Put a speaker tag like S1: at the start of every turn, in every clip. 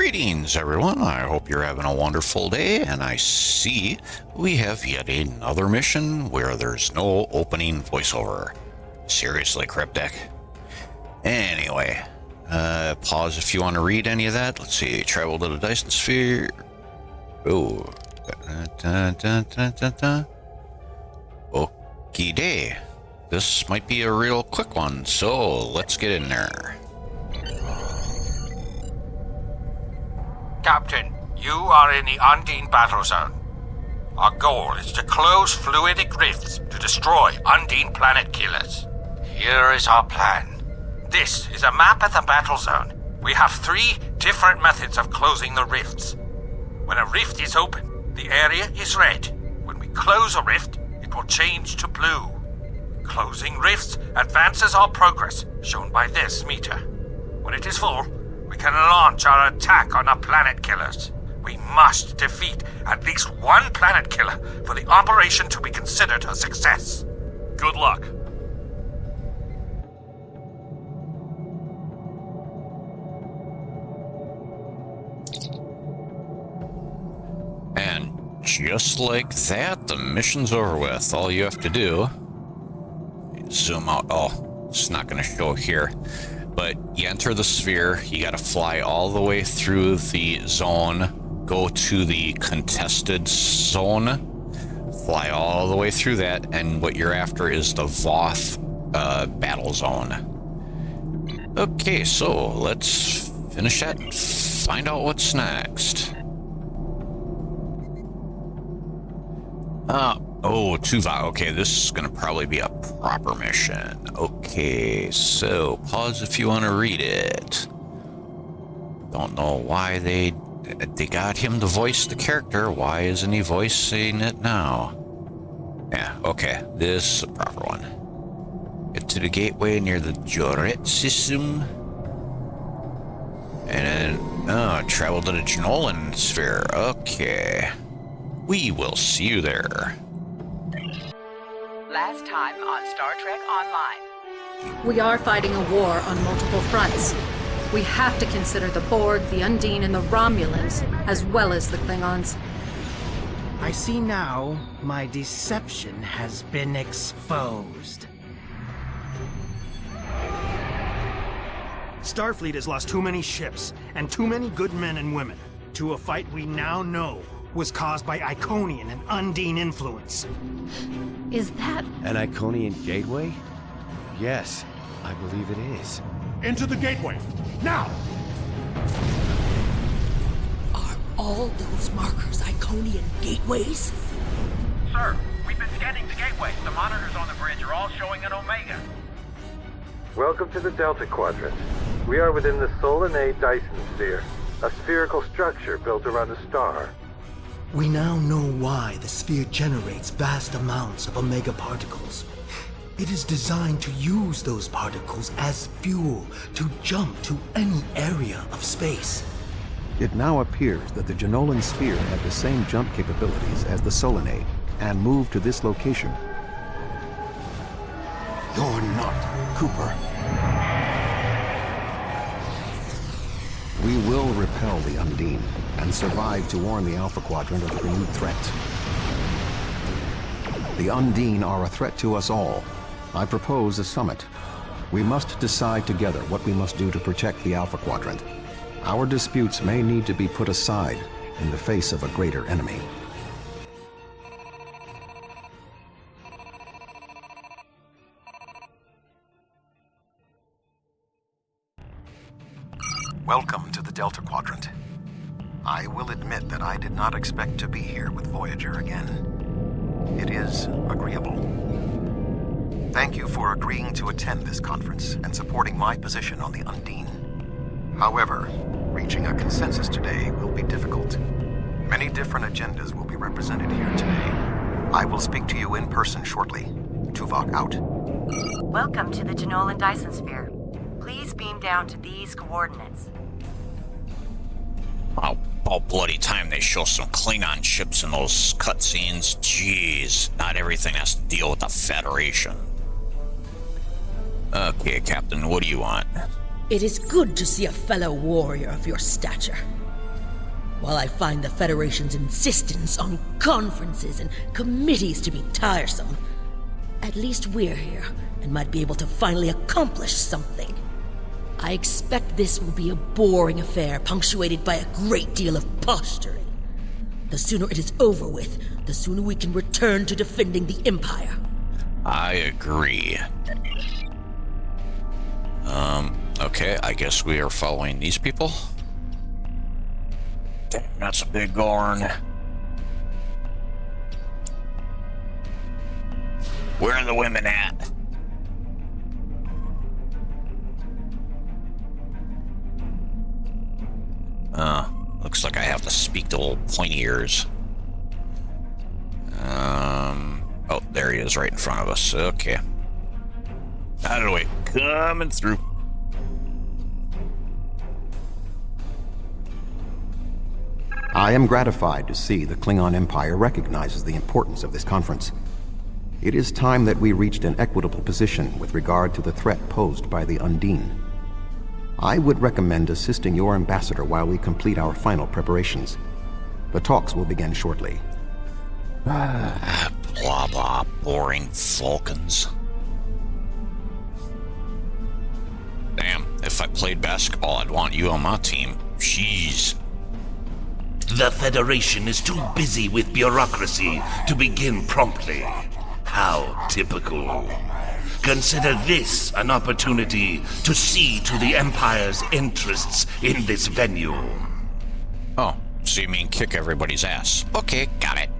S1: Greetings, everyone. I hope you're having a wonderful day, and I see we have yet another mission where there's no opening voiceover. Seriously, Cryptic. Anyway, pause if you want to read any of that. Let's see. Travel to the Dyson Sphere. Oh. Okie day. This might be a real quick one, so let's get in there.
S2: Captain, you are in the Undine battle zone. Our goal is to close fluidic rifts to destroy Undine planet killers. Here is our plan. This is a map of the battle zone. We have 3 different methods of closing the rifts. When a rift is open, the area is red. When we close a rift, it will change to blue. Closing rifts advances our progress, shown by this meter. When it is full, we can launch our attack on the planet killers. We must defeat at least one planet killer for the operation to be considered a success.
S3: Good luck.
S1: And just like that, the mission's over with. All you have to do, zoom out. Oh, it's not going to show here. But you enter the sphere, you gotta fly all the way through the zone, go to the contested zone, fly all the way through that, and what you're after is the Voth battle zone. Okay, so let's finish that and find out what's next. Oh, Tuvok. Okay, this is gonna probably be a proper mission. Okay, so pause if you want to read it. Don't know why they got him to voice the character. Why isn't he voicing it now? Yeah, okay, this is a proper one. Get to the gateway near the Joret system. And then, travel to the Jenolan Sphere. Okay. We will see you there.
S4: Last time on Star Trek Online.
S5: We are fighting a war on multiple fronts. We have to consider the Borg, the Undine, and the Romulans, as well as the Klingons.
S6: I see now my deception has been exposed. Starfleet has lost too many ships and too many good men and women to a fight we now know was caused by Iconian and Undine influence.
S5: Is that...
S7: An Iconian gateway? Yes, I believe it is.
S3: Into the gateway, now!
S8: Are all those markers Iconian gateways?
S2: Sir, we've been scanning the gateways. The monitors on the bridge are all showing an Omega.
S9: Welcome to the Delta Quadrant. We are within the Jenolan Dyson Sphere, a spherical structure built around a star.
S6: We now know why the sphere generates vast amounts of Omega particles. It is designed to use those particles as fuel to jump to any area of space.
S10: It now appears that the Jenolan Sphere had the same jump capabilities as the Jenolan and moved to this location.
S7: You're not Cooper.
S10: We will repel the Undine and survive to warn the Alpha Quadrant of the renewed threat. The Undine are a threat to us all. I propose a summit. We must decide together what we must do to protect the Alpha Quadrant. Our disputes may need to be put aside in the face of a greater enemy.
S11: Welcome to the Delta Quadrant. I will admit that I did not expect to be here with Voyager again. It is agreeable. Thank you for agreeing to attend this conference and supporting my position on the Undine. However, reaching a consensus today will be difficult. Many different agendas will be represented here today. I will speak to you in person shortly. Tuvok out.
S4: Welcome to the Jenolan Dyson Sphere. Please beam down to these coordinates.
S1: Oh, about bloody time they show some Klingon ships in those cutscenes. Jeez, not everything has to deal with the Federation. Okay, Captain, what do you want?
S8: It is good to see a fellow warrior of your stature. While I find the Federation's insistence on conferences and committees to be tiresome, at least we're here and might be able to finally accomplish something. I expect this will be a boring affair punctuated by a great deal of posturing. The sooner it is over with, the sooner we can return to defending the Empire.
S1: I agree. Okay, I guess we are following these people. Dang, that's a big horn. Where are the women at? Looks like I have to speak to old pointy ears. Oh, there he is right in front of us. Okay. Out of the way. Coming through.
S10: I am gratified to see the Klingon Empire recognizes the importance of this conference. It is time that we reached an equitable position with regard to the threat posed by the Undine. I would recommend assisting your ambassador while we complete our final preparations. The talks will begin shortly.
S1: Blah, blah, boring Vulcans. Damn, if I played basketball, I'd want you on my team. Jeez.
S12: The Federation is too busy with bureaucracy to begin promptly. How typical. Consider this an opportunity to see to the Empire's interests in this venue.
S1: Oh, so you mean kick everybody's ass. Okay, got it.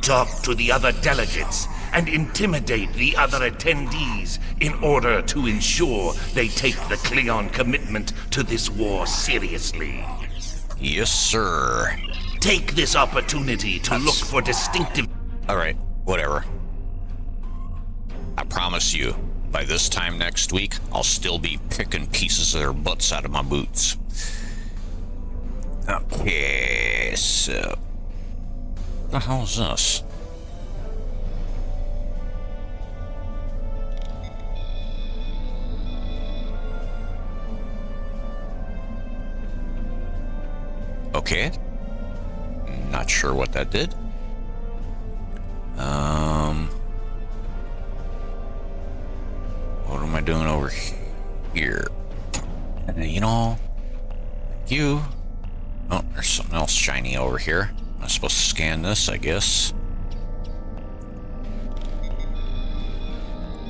S12: Talk to the other delegates and intimidate the other attendees in order to ensure they take the Klingon commitment to this war seriously.
S1: Yes, sir.
S12: Take this opportunity to look for distinctive...
S1: Alright, whatever. I promise you, by this time next week, I'll still be picking pieces of their butts out of my boots. Okay, so... What the hell is this? Okay. Not sure what that did. What am I doing over here? You know, you... Oh, there's something else shiny over here. I'm supposed to scan this, I guess.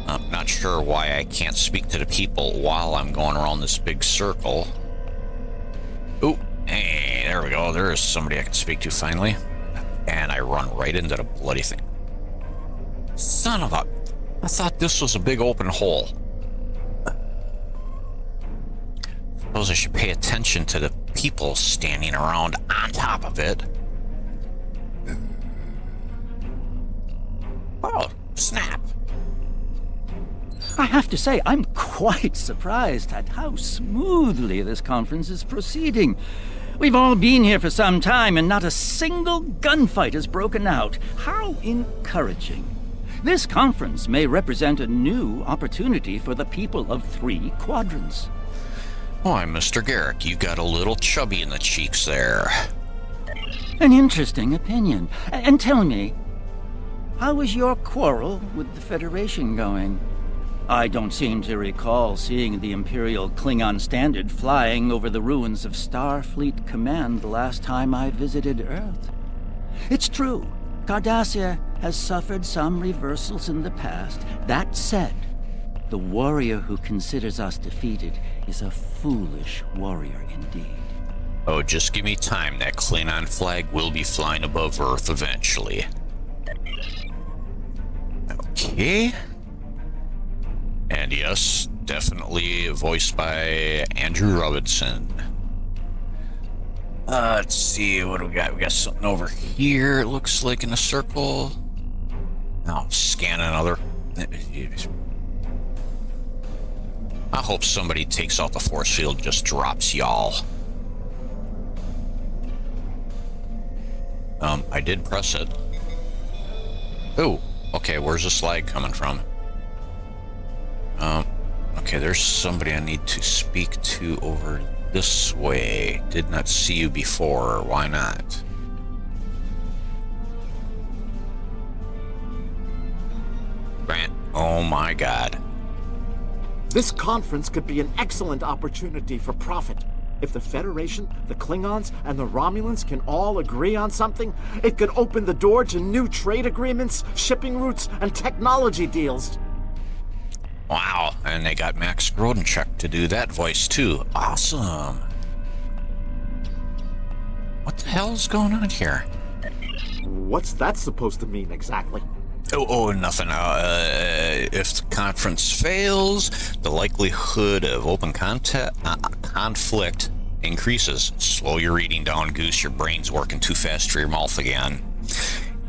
S1: I'm not sure why I can't speak to the people while I'm going around this big circle. Ooh, hey, there we go. There is somebody I can speak to finally. And I run right into the bloody thing. Son of a... I thought this was a big open hole. Suppose I should pay attention to the people standing around on top of it. Oh, snap.
S13: I have to say, I'm quite surprised at how smoothly this conference is proceeding. We've all been here for some time and not a single gunfight has broken out. How encouraging. This conference may represent a new opportunity for the people of 3 quadrants.
S1: Why, Mr. Garrick, you got a little chubby in the cheeks there.
S13: An interesting opinion. And tell me, how is your quarrel with the Federation going? I don't seem to recall seeing the Imperial Klingon standard flying over the ruins of Starfleet Command the last time I visited Earth. It's true, Cardassia has suffered some reversals in the past. That said, the warrior who considers us defeated is a foolish warrior indeed.
S1: Oh, just give me time. That Klingon flag will be flying above Earth eventually. Okay. And yes, definitely voiced by Andrew Robinson. Let's see, what do we got? We got something over here, it looks like, in a circle. I'll scan another. I hope somebody takes out the force field and just drops y'all. I did press it. Oh, okay, where's the slag coming from? Okay, Okay, there's somebody I need to speak to over this way. Did not see you before. Why not? Grant. Oh my god.
S14: This conference could be an excellent opportunity for profit. If the Federation, the Klingons, and the Romulans can all agree on something, it could open the door to new trade agreements, shipping routes, and technology deals.
S1: Wow, and they got Max Grodenchuk to do that voice too. Awesome. What the hell is going on here?
S14: What's that supposed to mean exactly?
S1: Oh, nothing. If the conference fails, the likelihood of open conflict increases. Slow your reading down, Goose. Your brain's working too fast for your mouth again.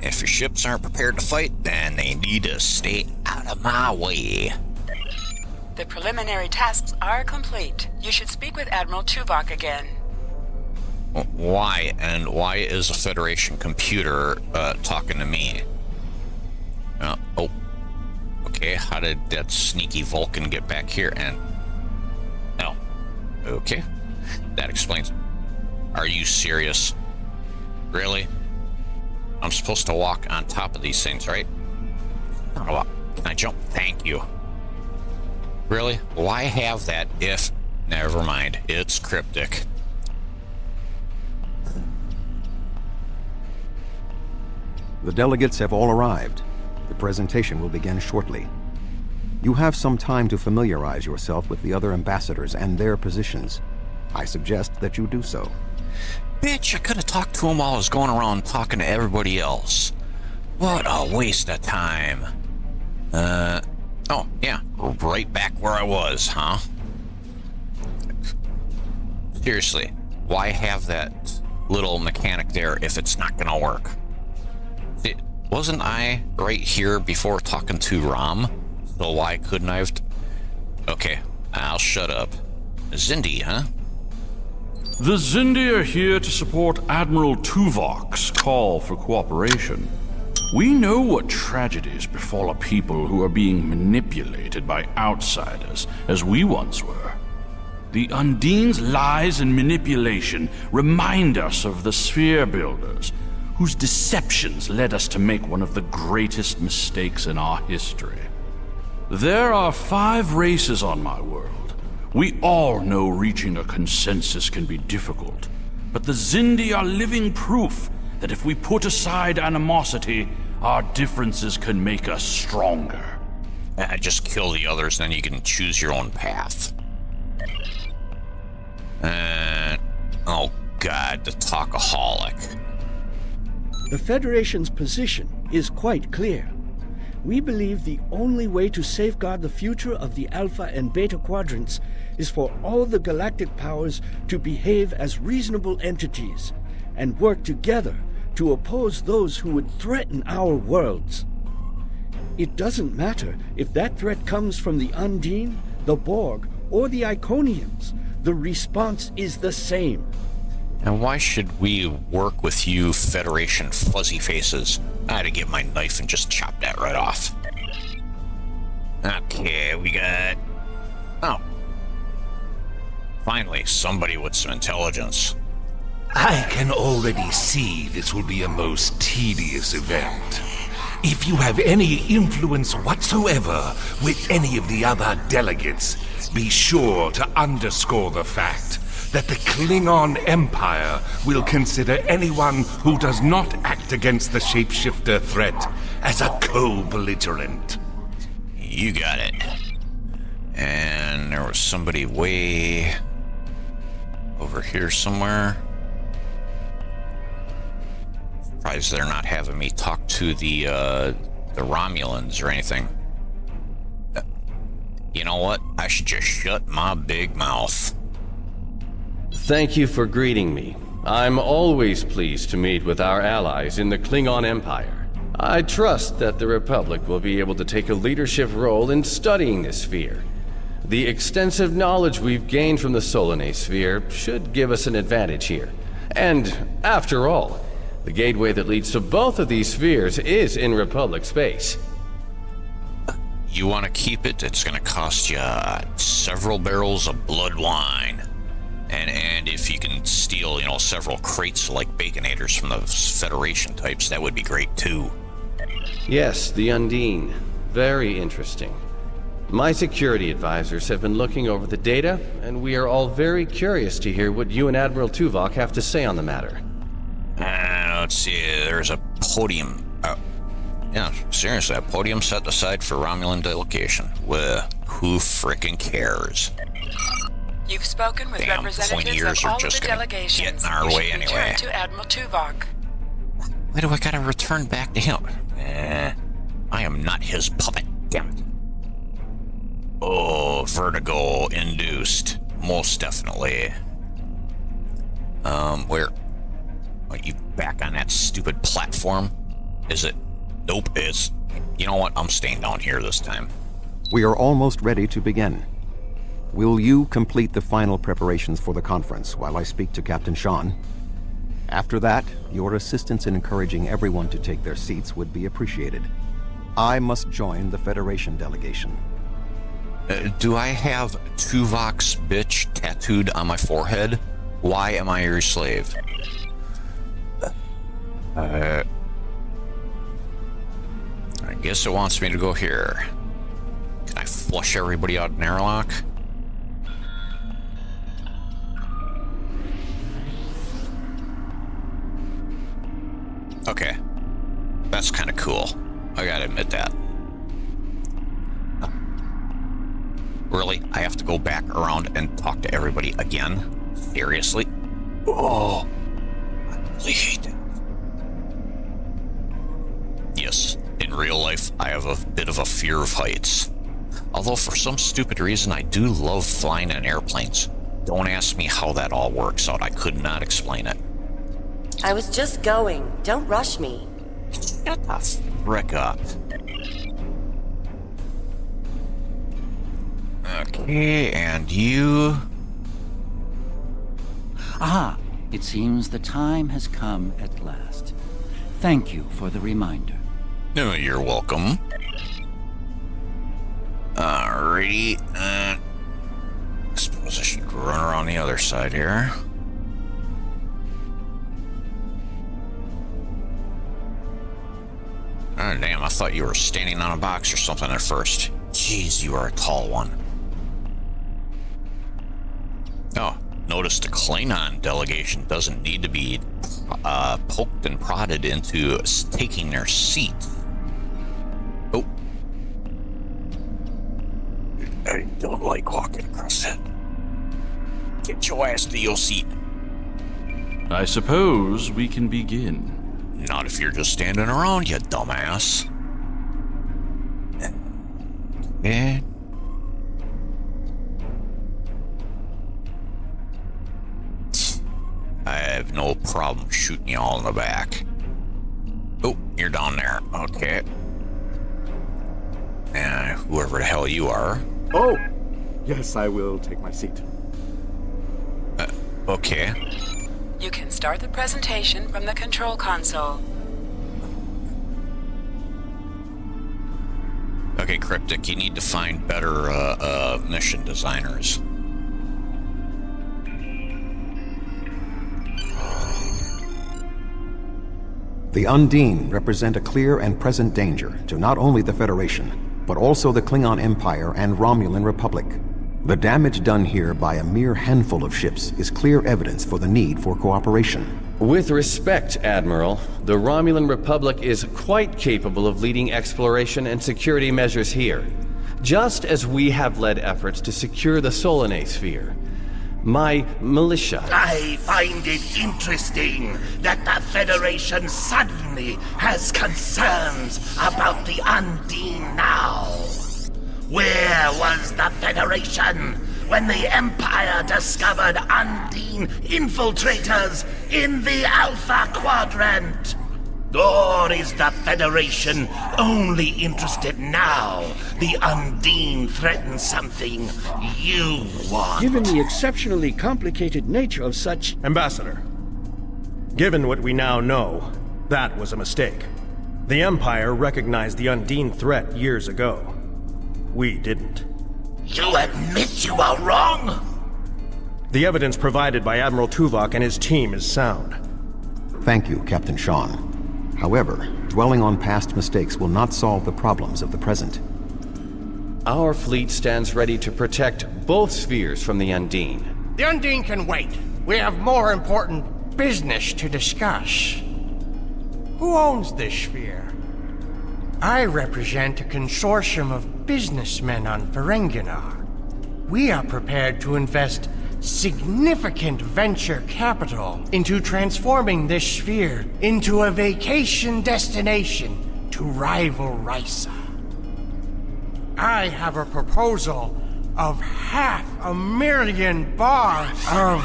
S1: If your ships aren't prepared to fight, then they need to stay out of my way.
S15: The preliminary tasks are complete. You should speak with Admiral Tuvok again.
S1: Why? And why is a Federation computer talking to me? Oh. Okay, how did that sneaky Vulcan get back here? And... no. Okay. That explains it. Are you serious? Really? I'm supposed to walk on top of these things, right? Oh, can I jump? Thank you. Really? Why have that if... never mind. It's cryptic.
S10: The delegates have all arrived. The presentation will begin shortly. You have some time to familiarize yourself with the other ambassadors and their positions. I suggest that you do so.
S1: Bitch, I could have talked to him while I was going around talking to everybody else. What a waste of time. Oh, yeah, right back where I was, huh? Seriously, why have that little mechanic there if it's not gonna work? Wasn't I right here before talking to Rom? So why couldn't I have... okay, I'll shut up. Xindi, huh?
S3: The Xindi are here to support Admiral Tuvok's call for cooperation. We know what tragedies befall a people who are being manipulated by outsiders, as we once were. The Undine's lies and manipulation remind us of the Sphere Builders, whose deceptions led us to make one of the greatest mistakes in our history. There are 5 races on my world. We all know reaching a consensus can be difficult, but the Xindi are living proof that if we put aside animosity, our differences can make us stronger.
S1: Just kill the others, then you can choose your own path. Oh god, the talkaholic.
S16: The Federation's position is quite clear. We believe the only way to safeguard the future of the Alpha and Beta quadrants is for all the galactic powers to behave as reasonable entities and work together to oppose those who would threaten our worlds. It doesn't matter if that threat comes from the Undine, the Borg, or the Iconians. The response is the same.
S1: And why should we work with you Federation fuzzy faces? I had to get my knife and just chop that right off. Okay, we got... oh. Finally, somebody with some intelligence.
S12: I can already see this will be a most tedious event. If you have any influence whatsoever with any of the other delegates, be sure to underscore the fact that the Klingon Empire will consider anyone who does not act against the shapeshifter threat as a co-belligerent.
S1: You got it. And there was somebody way over here somewhere. Surprised they're not having me talk to the Romulans or anything. You know what? I should just shut my big mouth.
S17: Thank you for greeting me. I'm always pleased to meet with our allies in the Klingon Empire. I trust that the Republic will be able to take a leadership role in studying this sphere. The extensive knowledge we've gained from the Solanae sphere should give us an advantage here. And, after all, the gateway that leads to both of these spheres is in Republic space.
S1: you want to keep it, it's going to cost you several barrels of blood wine. And if you can steal, several crates like Baconators from the Federation types, that would be great too.
S17: Yes, the Undine. Very interesting. My security advisors have been looking over the data, and we are all very curious to hear what you and Admiral Tuvok have to say on the matter.
S1: Let's see, there's a podium. Yeah, seriously, a podium set aside for Romulan delegation. Well, who frickin' cares?
S15: You've spoken with
S1: Damn
S15: representatives
S1: ears
S15: of
S1: are
S15: all of
S1: just
S15: the
S1: gonna
S15: delegations.
S1: get in our
S15: You
S1: way
S15: should
S1: anyway.
S15: return to Admiral Tuvok.
S1: Why do I gotta return back to him? I am not his puppet, damn it. Oh, vertigo induced. Most definitely. Where? Are you back on that stupid platform? Is it? Nope, it's... You know what? I'm staying down here this time.
S10: We are almost ready to begin. Will you complete the final preparations for the conference while I speak to Captain Sean? After that, your assistance in encouraging everyone to take their seats would be appreciated. I must join the Federation delegation.
S1: Do I have Tuvok's bitch tattooed on my forehead? Why am I your slave? I guess it wants me to go here. Can I flush everybody out in airlock? Okay. That's kind of cool. I gotta admit that. Really? I have to go back around and talk to everybody again? Seriously? Oh, I really hate that. Yes, in real life, I have a bit of a fear of heights. Although for some stupid reason, I do love flying in airplanes. Don't ask me how that all works out. I could not explain it.
S4: I was just going. Don't rush me.
S1: Shut the frick up. Okay, and you...
S13: Ah, it seems the time has come at last. Thank you for the reminder.
S1: No, you're welcome. Alrighty, I suppose I should run around the other side here. Oh, damn, I thought you were standing on a box or something at first. Jeez, you are a tall one. Oh, notice the Klingon delegation doesn't need to be poked and prodded into taking their seat. Oh. I don't like walking across that. Get your ass to your seat.
S3: I suppose we can begin.
S1: Not if you're just standing around, you dumbass. Okay. I have no problem shooting you all in the back. Oh, you're down there. Okay. Whoever the hell you are.
S14: Oh! Yes, I will take my seat.
S1: Okay.
S15: You can start the presentation from the control console.
S1: Okay, Cryptic, you need to find better mission designers.
S10: The Undine represent a clear and present danger to not only the Federation, but also the Klingon Empire and Romulan Republic. The damage done here by a mere handful of ships is clear evidence for the need for cooperation.
S17: With respect, Admiral, the Romulan Republic is quite capable of leading exploration and security measures here, just as we have led efforts to secure the Solanae Sphere. My militia...
S12: I find it interesting that the Federation suddenly has concerns about the Undine now. Where was the Federation when the Empire discovered Undine infiltrators in the Alpha Quadrant? Or is the Federation only interested now the Undine threatens something you want?
S16: Given the exceptionally complicated nature of such...
S18: Ambassador, given what we now know, that was a mistake. The Empire recognized the Undine threat years ago. We didn't.
S12: You admit you are wrong?
S18: The evidence provided by Admiral Tuvok and his team is sound.
S10: Thank you, Captain Sean. However, dwelling on past mistakes will not solve the problems of the present.
S17: Our fleet stands ready to protect both spheres from the Undine.
S19: The Undine can wait. We have more important business to discuss. Who owns this sphere? I represent a consortium of businessmen on Ferenginar. We are prepared to invest significant venture capital into transforming this sphere into a vacation destination to rival Risa. I have a proposal of 500,000 bars of...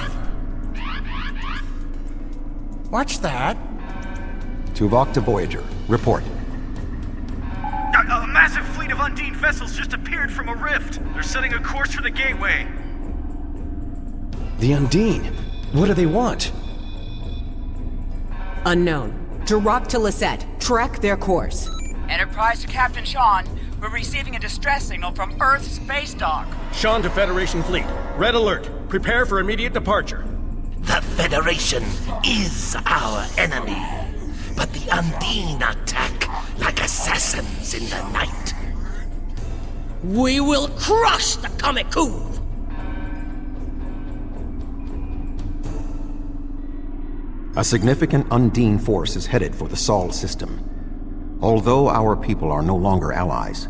S19: What's that?
S10: Tuvok to Voyager. Report.
S20: A massive fleet of Undine vessels just appeared from a rift. They're setting a course for the gateway.
S17: The Undine? What do they want?
S21: Unknown. Drop to Lisette. Track their course.
S15: Enterprise to Captain Sean. We're receiving a distress signal from Earth's space dock.
S18: Sean to Federation Fleet. Red alert. Prepare for immediate departure.
S12: The Federation is our enemy, but the Undine attack like assassins in the night.
S8: We will crush the Kamikuv!
S10: A significant Undine force is headed for the Sol system. Although our people are no longer allies,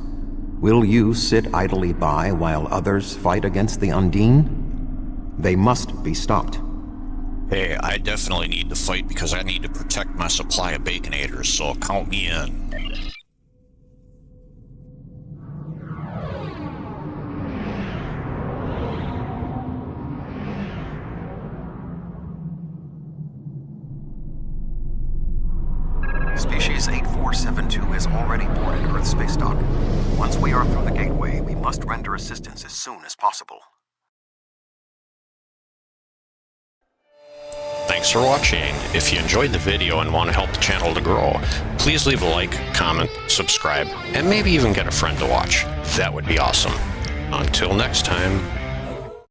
S10: will you sit idly by while others fight against the Undine? They must be stopped.
S1: Hey, I definitely need to fight because I need to protect my supply of Baconators, so count me in.
S11: Species 8472 is already boarded Earth space dock. Once we are through the gateway, we must render assistance as soon as possible.
S22: Thanks for watching. If you enjoyed the video and want to help the channel to grow, please leave a like, comment, subscribe, and maybe even get a friend to watch. That would be awesome. Until next time,